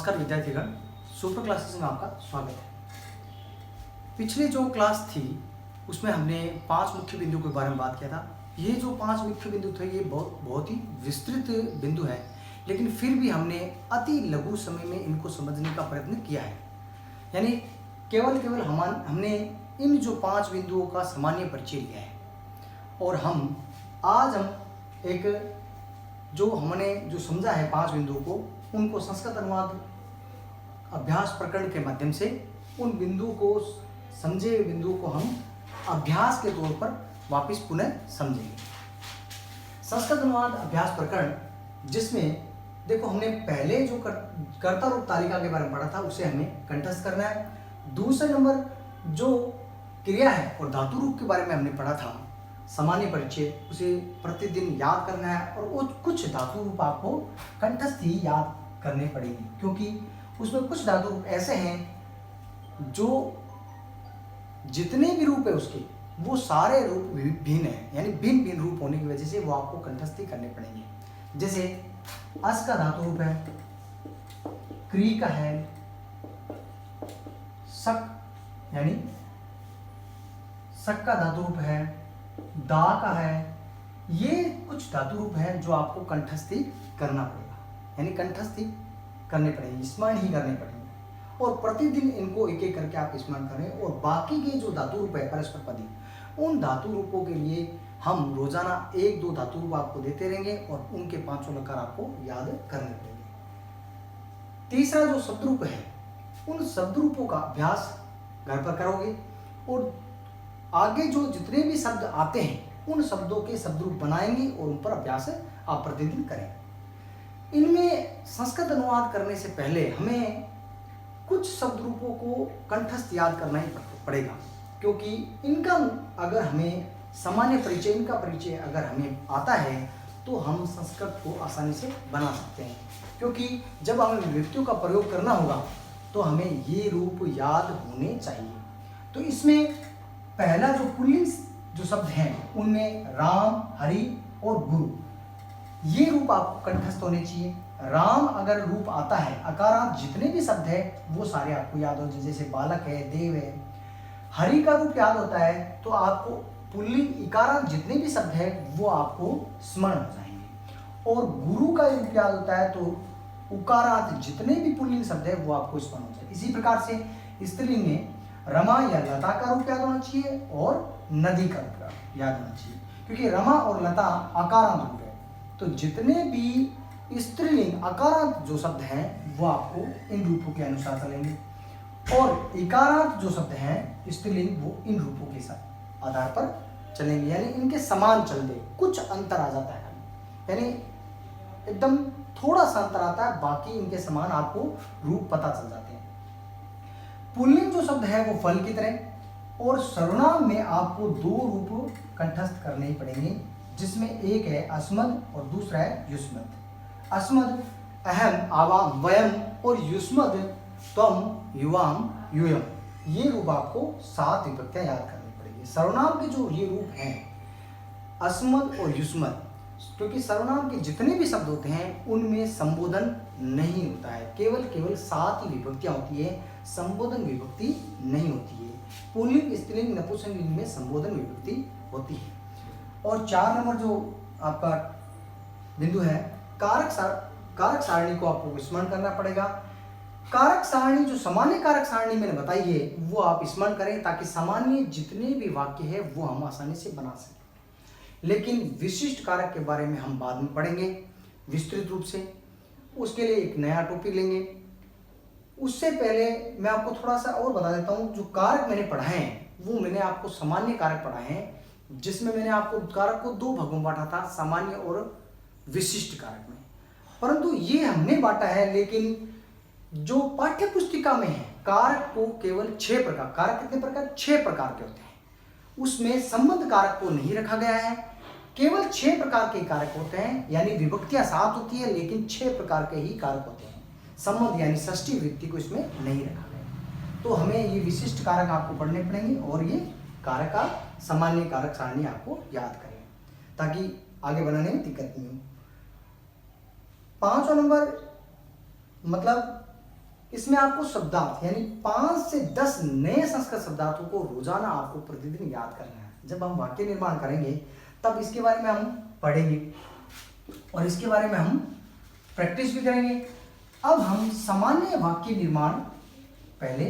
नमस्कार विद्यार्थीगण, super classes में आपका स्वागत है। पिछली जो क्लास थी उसमें हमने 5 मुख्य बिंदु के बारे में बात किया था। ये जो 5 मुख्य बिंदु थे ये बहुत ही विस्तृत बिंदु है, लेकिन फिर भी हमने अति लघु समय में इनको समझने का प्रयत्न किया है। यानी केवल हमने इन जो 5 बिंदुओं का सामान्य परिचय लिया है और आज हम एक जो हमने जो समझा है 5 बिंदुओं को, उनको संस्कृत अनुवाद अभ्यास प्रकरण के माध्यम से उन बिंदुओं को समझे हुए बिंदुओं को हम अभ्यास के तौर पर वापस पुनः समझेंगे। संस्कृत अनुवाद अभ्यास प्रकरण, जिसमें देखो हमने पहले जो कर्ता रूप तालिका के बारे में पढ़ा था उसे हमें कंठस्थ करना है। दूसरे नंबर जो क्रिया है और धातु रूप के बारे में हमने पढ़ा था सामान्य परिचय, उसे प्रतिदिन याद करना है और वो कुछ धातु रूप आपको कंठस्थ ही याद करने पड़ेंगे, क्योंकि उसमें कुछ धातु रूप ऐसे हैं जो जितने भी रूप है उसके वो सारे रूप भिन्न हैं, यानी भिन्न भिन्न रूप होने की वजह से वो आपको कंठस्थ ही करने पड़ेंगे। जैसे अस का धातु रूप है, क्री का है, सक यानी सक का धातु रूप है, दा का है। ये कुछ धातु रूप हैं जो आपको कंठस्थी करना पड़ेगा, यानी कंठस्थी करने पड़ेंगे, स्मरण ही करने पड़ेंगे और प्रतिदिन इनको एक एक करके आप स्मरण करें। और बाकी के जो धातु रूप है परस्पर पदी, उन धातु रूपों के लिए हम रोजाना 1-2 धातु रूप आपको देते रहेंगे और उनके 5 लकार आपको याद करने पड़ेंगे। तीसरा जो शब्द रूप है, उन शब्द रूपों का अभ्यास घर पर करोगे और आगे जो जितने भी शब्द आते हैं उन शब्दों के शब्द रूप बनाएंगे और उन पर अभ्यास आप प्रतिदिन करें। इनमें संस्कृत अनुवाद करने से पहले हमें कुछ शब्द रूपों को कंठस्थ याद करना ही पड़ेगा, क्योंकि इनका अगर हमें सामान्य परिचय, इनका परिचय अगर हमें आता है तो हम संस्कृत को आसानी से बना सकते हैं। क्योंकि जब हमें विभक्तियों का प्रयोग करना होगा तो हमें ये रूप याद होने चाहिए। तो इसमें पहला जो पुल्लिंग जो शब्द हैं उनमें राम, हरि और गुरु, ये रूप आपको कंठस्थ होने चाहिए। राम अगर रूप आता है, अकारांत जितने भी शब्द है वो सारे आपको याद हो, जैसे बालक है, देव है। हरि का रूप याद होता है तो आपको पुल्लिंग इकारांत जितने भी शब्द है वो आपको स्मरण हो जाएंगे। और गुरु का रूप याद होता है तो उकारांत जितने भी पुल्लिंग शब्द है वो आपको स्मरण हो जाएंगे। इसी प्रकार से स्त्रीलिंग में रमा या लता का रूप याद होना चाहिए और नदी का रूप याद होना चाहिए, क्योंकि रमा और लता अकारांत रूप है। तो जितने भी स्त्रीलिंग अकारांत जो शब्द हैं वो आपको इन रूपों के अनुसार चलेंगे और इकारांत जो शब्द हैं स्त्रीलिंग वो इन रूपों के साथ आधार पर चलेंगे, यानी इनके समान चल दे। कुछ अंतर आ जाता है, यानी एकदम थोड़ा सा अंतर आता है, बाकी इनके समान आपको रूप पता चल जाते हैं। पुल्लिंग जो शब्द है वो फल की तरह, और सर्वनाम में आपको 2 रूप कंठस्थ करने ही पड़ेंगे, जिसमें एक है अस्मद और दूसरा है युष्मद। अस्मद अहम, आवाम, वयम और युष्मद त्वम, युवाम, यूयम। ये रूप आपको 7 विभक्तियां याद करनी पड़ेगी। सर्वनाम के जो ये रूप हैं अस्मद और युष्मद, क्योंकि सर्वनाम के जितने भी शब्द होते हैं उनमें संबोधन नहीं होता है, केवल 7 ही विभक्तियां होती है, संबोधन विभक्ति नहीं होती है। पुल्लिंग, स्त्रीलिंग, नपुंसकलिंग में संबोधन विभक्ति होती है। और 4 नंबर जो आपका बिंदु है कारक सारणी को आपको स्मरण करना पड़ेगा। कारक सारणी जो सामान्य कारक सारणी मैंने बताई है वो आप स्मरण करें, ताकि सामान्य जितने भी वाक्य है वो हम आसानी से बना सकें। लेकिन विशिष्ट कारक के बारे में हम बाद में पढ़ेंगे विस्तृत रूप से, उसके लिए एक नया टॉपिक लेंगे। उससे पहले मैं आपको थोड़ा सा और बता देता हूँ, जो कारक मैंने पढ़ाए हैं वो मैंने आपको सामान्य कारक पढ़ाए हैं, जिसमें मैंने आपको कारक को 2 भागों में बांटा था, सामान्य और विशिष्ट कारक में। परंतु ये हमने बांटा है, लेकिन जो पाठ्य पुस्तिका में है कारक को केवल 6 प्रकार, कारक कितने प्रकार? 6 प्रकार के होते हैं। उसमें संबंध कारक को नहीं रखा गया है, केवल 6 प्रकार के कारक होते हैं, यानी विभक्तियां 7 होती है लेकिन 6 प्रकार के ही कारक होते हैं। संबंध यानी षष्ठी विभक्ति को इसमें नहीं रखा गया। तो हमें ये विशिष्ट कारक आपको पढ़ने पड़ेंगे और ये कारक का सामान्य कारक सारणी आपको याद करें, ताकि आगे बनाने में दिक्कत नहीं हो। 5वां नंबर मतलब इसमें आपको शब्दार्थ यानी 5 से 10 नए संस्कृत शब्दार्थों को रोजाना आपको प्रतिदिन याद करना है। जब हम वाक्य निर्माण करेंगे तब इसके बारे में हम पढ़ेंगे और इसके बारे में हम प्रैक्टिस भी करेंगे। अब हम सामान्य वाक्य निर्माण, पहले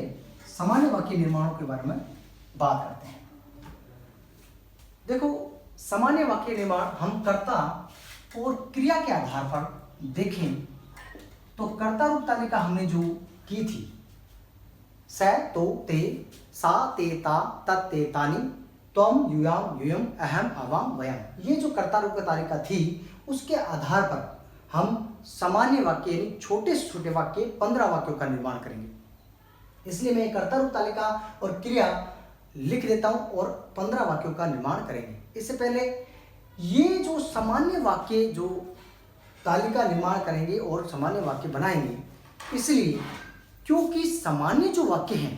सामान्य वाक्य निर्माणों के बारे में बात करते हैं। देखो, सामान्य वाक्य निर्माण हम कर्ता और क्रिया के आधार पर देखें तो कर्ता रूप तालिका हमने जो की थी, स, तो, ते, सा, ते, ता, तत्, ते, तानि, त्वम, युयाम, यूयम, अहम, आवाम, वयम, ये जो कर्ता रूप तालिका थी उसके आधार पर हम सामान्य वाक्य यानी छोटे से छोटे वाक्य 15 वाक्यों का निर्माण करेंगे। इसलिए मैं कर्ता रूप तालिका और क्रिया लिख देता हूं और 15 वाक्यों का निर्माण करेंगे। इससे पहले ये जो सामान्य वाक्य जो तालिका निर्माण करेंगे और सामान्य वाक्य बनाएंगे, इसलिए क्योंकि सामान्य जो वाक्य हैं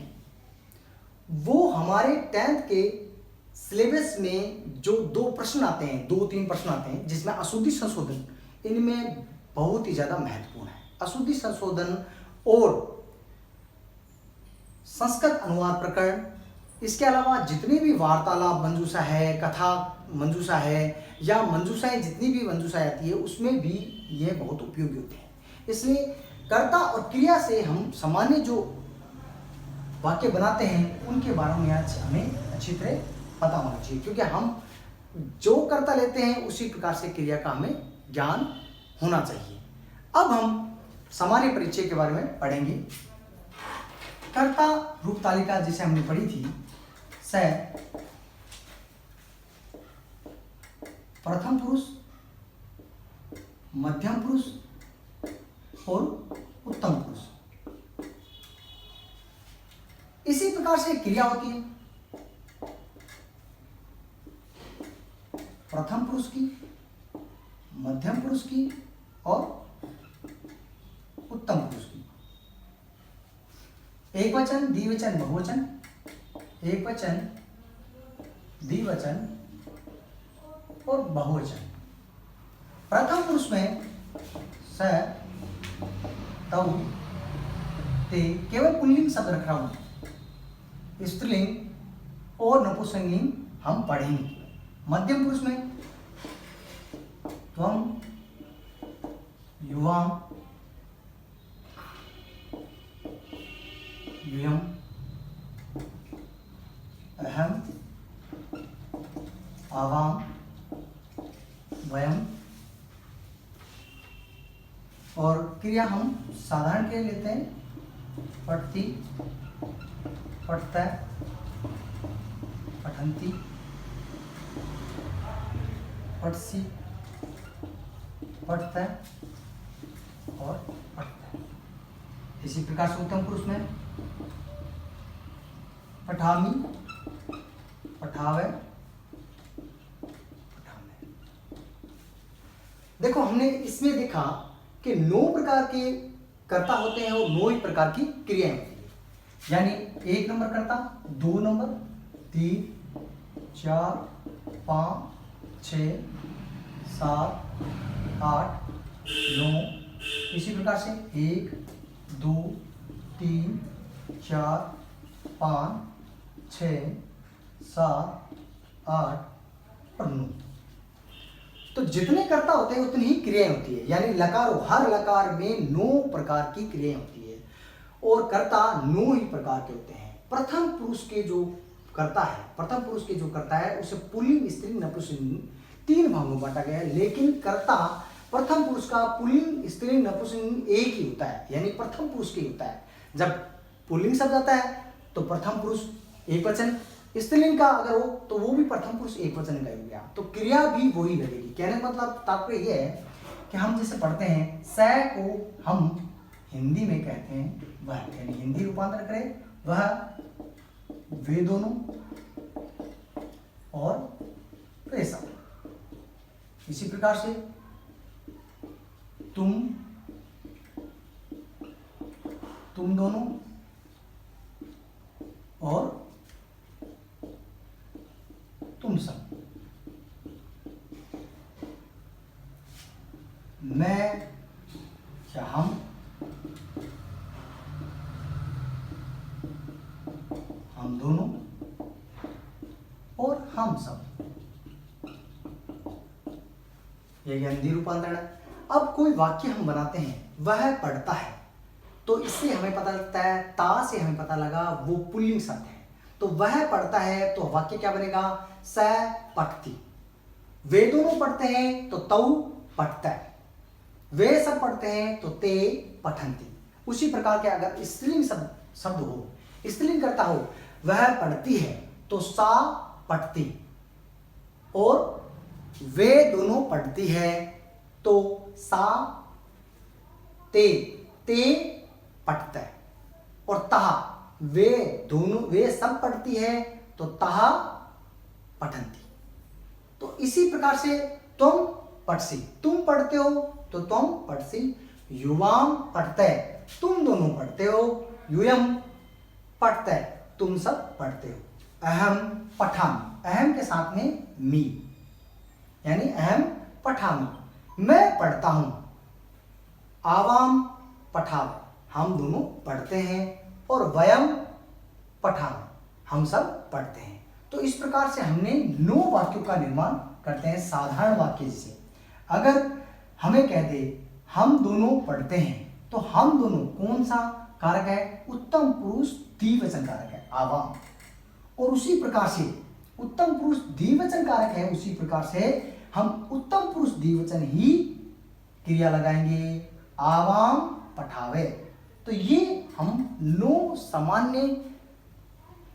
वो हमारे 10th के सिलेबस में जो 2 प्रश्न आते हैं, 2-3 प्रश्न आते हैं जिसमें अशुद्धि संशोधन इनमें बहुत ही ज्यादा महत्वपूर्ण है। अशुद्धि संशोधन और संस्कृत अनुवाद प्रकरण, इसके अलावा जितनी भी वार्तालाप मंजूषा है, कथा मंजूषा है या मंजूषाएं, जितनी भी मंजूषाएं आती है उसमें भी ये बहुत उपयोगी होते हैं। इसलिए कर्ता और क्रिया से हम सामान्य जो वाक्य बनाते हैं उनके बारे में आज हमें अच्छी तरह पता होना चाहिए, क्योंकि हम जो कर्ता लेते हैं उसी प्रकार से क्रिया का हमें ज्ञान होना चाहिए। अब हम सामान्य परिचय के बारे में पढ़ेंगे। कर्ता रूप तालिका जिसे हमने पढ़ी थी, स प्रथम पुरुष, मध्यम पुरुष और उत्तम पुरुष। इसी प्रकार से क्रिया होती है प्रथम पुरुष की, मध्यम पुरुष की और उत्तम पुरुष की। एक वचन, द्विवचन, बहुवचन, एक वचन, द्विवचन और बहुवचन। प्रथम पुरुष में स, तौ, ते केवल पुल्लिंग शब्द रख रहा हूं, स्त्रीलिंग और नपुंसकलिंग हम पढ़ेंगे। मध्यम पुरुष में त्वम, युवाम, यूयम, अहम, आवाम, वयम। और क्रिया हम साधारण क्रिया लेते हैं, पठति, पठता, पठन्ति, पठसि, पठता और पठता। इसी प्रकार से उत्तम पुरुष में पठामि, पठावे, पठामे। देखो, हमने इसमें देखा कि 9 प्रकार के कर्ता होते हैं और 9 ही प्रकार की क्रियाएं होती है। यानी 1 नंबर कर्ता, 2 नंबर, 3, 4, 5, 6, 7, 8, 9। इसी प्रकार से 1, 2, 3, 4, 5, 6, 7, 8 और 9। तो जितने कर्ता होते हैं उतनी ही क्रियाएं होती है। यानी लकार, हर लकार में 9 प्रकार की क्रियाएं होती है और कर्ता 9 ही प्रकार के होते हैं। प्रथम पुरुष के जो कर्ता है उसे पुल्लिंग, स्त्रीलिंग, नपुंसकलिंग 3 भागों में बांटा गया है। लेकिन कर्ता प्रथम पुरुष का पुल्लिंग, स्त्रीलिंग, नपुंसकलिंग एक ही होता है, यानी प्रथम पुरुष के होता है। जब पुल्लिंग शब्द आता है तो प्रथम पुरुष एक वचन, स्त्रीलिंग का अगर हो तो वो भी प्रथम पुरुष एक वचन का हो गया, तो क्रिया भी वही लगेगी। कहने का मतलब तात्पर्य यह है कि हम जैसे पढ़ते हैं, स को हम हिंदी में कहते हैं वह, यानी हिंदी रूपांतर करें वह, वे दोनों और वे सब। इसी प्रकार से तुम दोनों और तुम सब। मैं या हम, हम दोनों और हम सब, ये गंदी रूपांतरण है। अब कोई वाक्य हम बनाते हैं, वह पढ़ता है, तो इससे हमें पता लगता है, ता से हमें पता लगा वो पुल्लिंग शब्द है, तो वह पढ़ता है, तो वाक्य क्या बनेगा, स पठती। वे दोनों पढ़ते हैं तो तौ पठता है, वे सब पढ़ते हैं तो ते पठन्ति। उसी प्रकार के अगर स्त्रीलिंग शब्द हो, स्त्रीलिंग करता हो, वह पढ़ती है तो सा पठती, और वे दोनों पढ़ती है तो सा ते पठता है, और तहा वे सब पढ़ती है तो तहा पठन्ति। तो इसी प्रकार से तुम पठसी, तुम पढ़ते हो तो तुम पठसी, युवाम पढ़ते, तुम दोनों पढ़ते हो, यूयम पढ़ते, तुम सब पढ़ते हो। अहम पठामि, अहम के साथ में मी, यानी अहम पठामि, मैं पढ़ता हूं। आवाम पठाव, हम दोनों पढ़ते हैं, और वयम पठामि, हम सब पढ़ते हैं। तो इस प्रकार से हमने 9 वाक्यों का निर्माण करते हैं साधारण वाक्य से। अगर हमें कह दे हम दोनों पढ़ते हैं, तो हम दोनों कौन सा कारक है, उत्तम पुरुष द्विवचन कारक है, आवाम। और उसी प्रकार से उत्तम पुरुष द्विवचन कारक है, उसी प्रकार से हम उत्तम पुरुष द्विवचन ही क्रिया लगाएंगे, आवाम पठावे। तो ये हम 9 सामान्य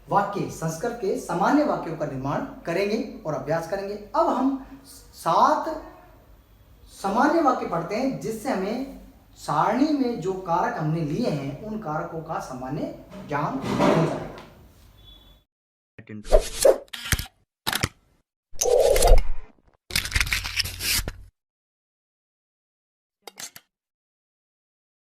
वाक्य, संस्कृत के सामान्य वाक्यों का निर्माण करेंगे और अभ्यास करेंगे। अब हम 7 सामान्य वाक्य पढ़ते हैं, जिससे हमें सारणी में जो कारक हमने लिए हैं उन कारकों का सामान्य ज्ञान हो जाएगा।